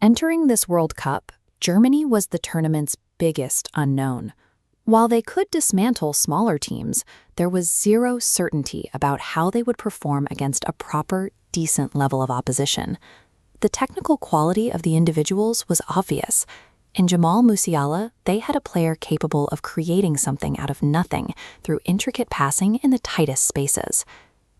Entering this World Cup, Germany was the tournament's biggest unknown. While they could dismantle smaller teams, there was zero certainty about how they would perform against a proper, decent level of opposition. The technical quality of the individuals was obvious. In Jamal Musiala, they had a player capable of creating something out of nothing through intricate passing in the tightest spaces.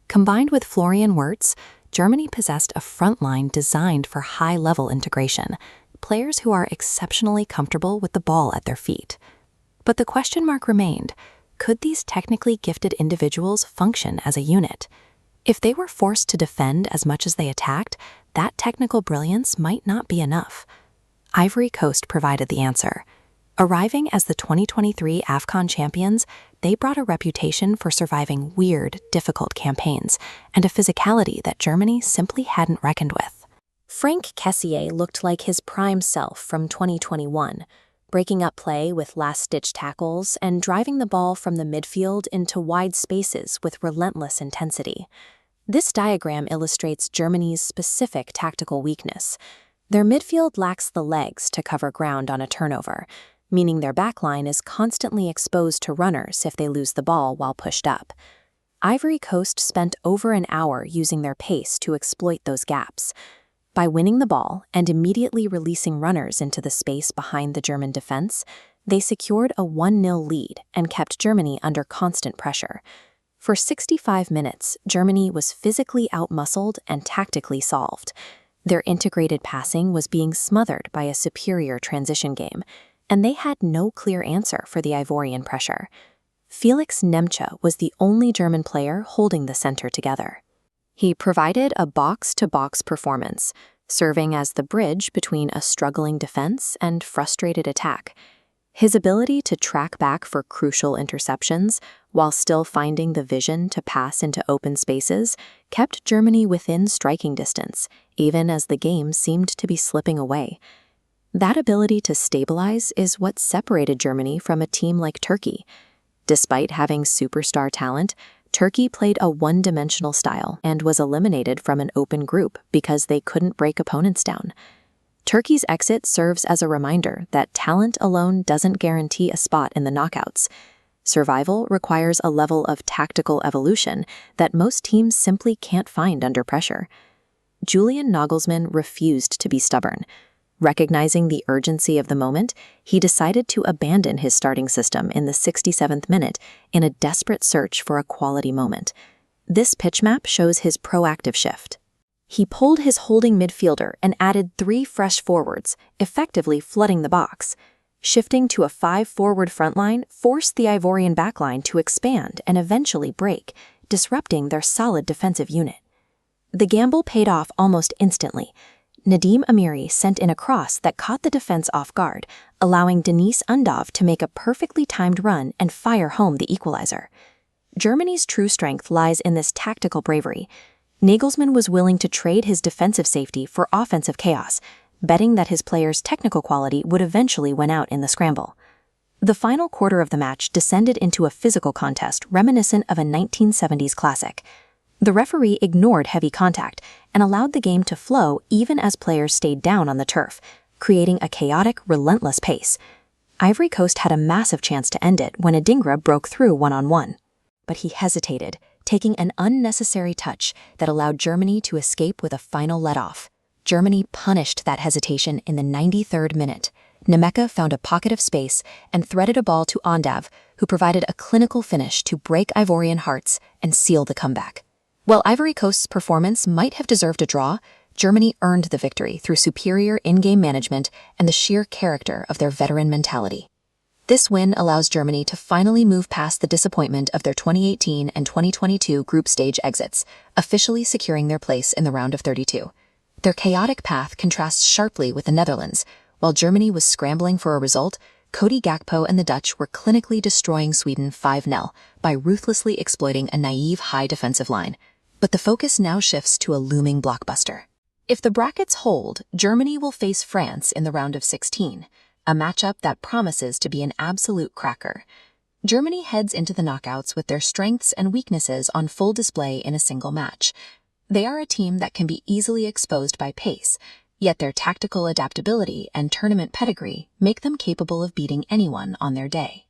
Combined with Florian Wirtz, Germany possessed a front line designed for high-level integration, players who are exceptionally comfortable with the ball at their feet. But the question mark remained, could these technically gifted individuals function as a unit? If they were forced to defend as much as they attacked, that technical brilliance might not be enough. Ivory Coast provided the answer. Arriving as the 2023 AFCON champions, they brought a reputation for surviving weird, difficult campaigns and a physicality that Germany simply hadn't reckoned with. Frank Kessié looked like his prime self from 2021, breaking up play with last-ditch tackles and driving the ball from the midfield into wide spaces with relentless intensity. This diagram illustrates Germany's specific tactical weakness. Their midfield lacks the legs to cover ground on a turnover, meaning their backline is constantly exposed to runners if they lose the ball while pushed up. Ivory Coast spent over an hour using their pace to exploit those gaps. By winning the ball and immediately releasing runners into the space behind the German defense, they secured a 1-0 lead and kept Germany under constant pressure. For 65 minutes, Germany was physically outmuscled and tactically solved. Their integrated passing was being smothered by a superior transition game, and they had no clear answer for the Ivorian pressure. Felix Nemcha was the only German player holding the center together. He provided a box-to-box performance, serving as the bridge between a struggling defense and frustrated attack. His ability to track back for crucial interceptions while still finding the vision to pass into open spaces kept Germany within striking distance, even as the game seemed to be slipping away. That ability to stabilize is what separated Germany from a team like Turkey. Despite having superstar talent, Turkey played a one-dimensional style and was eliminated from an open group because they couldn't break opponents down. Turkey's exit serves as a reminder that talent alone doesn't guarantee a spot in the knockouts. Survival requires a level of tactical evolution that most teams simply can't find under pressure. Julian Nagelsmann refused to be stubborn. Recognizing the urgency of the moment, he decided to abandon his starting system in the 67th minute in a desperate search for a quality moment. This pitch map shows his proactive shift. He pulled his holding midfielder and added 3 fresh forwards, effectively flooding the box. Shifting to a 5-forward frontline forced the Ivorian backline to expand and eventually break, disrupting their solid defensive unit. The gamble paid off almost instantly. Nadim Amiri sent in a cross that caught the defense off guard, allowing Deniz Undav to make a perfectly timed run and fire home the equalizer. Germany's true strength lies in this tactical bravery. Nagelsmann was willing to trade his defensive safety for offensive chaos, betting that his players' technical quality would eventually win out in the scramble. The final quarter of the match descended into a physical contest reminiscent of a 1970s classic. The referee ignored heavy contact and allowed the game to flow even as players stayed down on the turf, creating a chaotic, relentless pace. Ivory Coast had a massive chance to end it when Adingra broke through one-on-one. But he hesitated, taking an unnecessary touch that allowed Germany to escape with a final let-off. Germany punished that hesitation in the 93rd minute. Nemeka found a pocket of space and threaded a ball to Undav, who provided a clinical finish to break Ivorian hearts and seal the comeback. While Ivory Coast's performance might have deserved a draw, Germany earned the victory through superior in-game management and the sheer character of their veteran mentality. This win allows Germany to finally move past the disappointment of their 2018 and 2022 group stage exits, officially securing their place in the round of 32. Their chaotic path contrasts sharply with the Netherlands. While Germany was scrambling for a result, Cody Gakpo and the Dutch were clinically destroying Sweden 5-0 by ruthlessly exploiting a naive high defensive line. But the focus now shifts to a looming blockbuster. If the brackets hold, Germany will face France in the round of 16, a matchup that promises to be an absolute cracker. Germany heads into the knockouts with their strengths and weaknesses on full display in a single match. They are a team that can be easily exposed by pace, Yet their tactical adaptability and tournament pedigree make them capable of beating anyone on their day.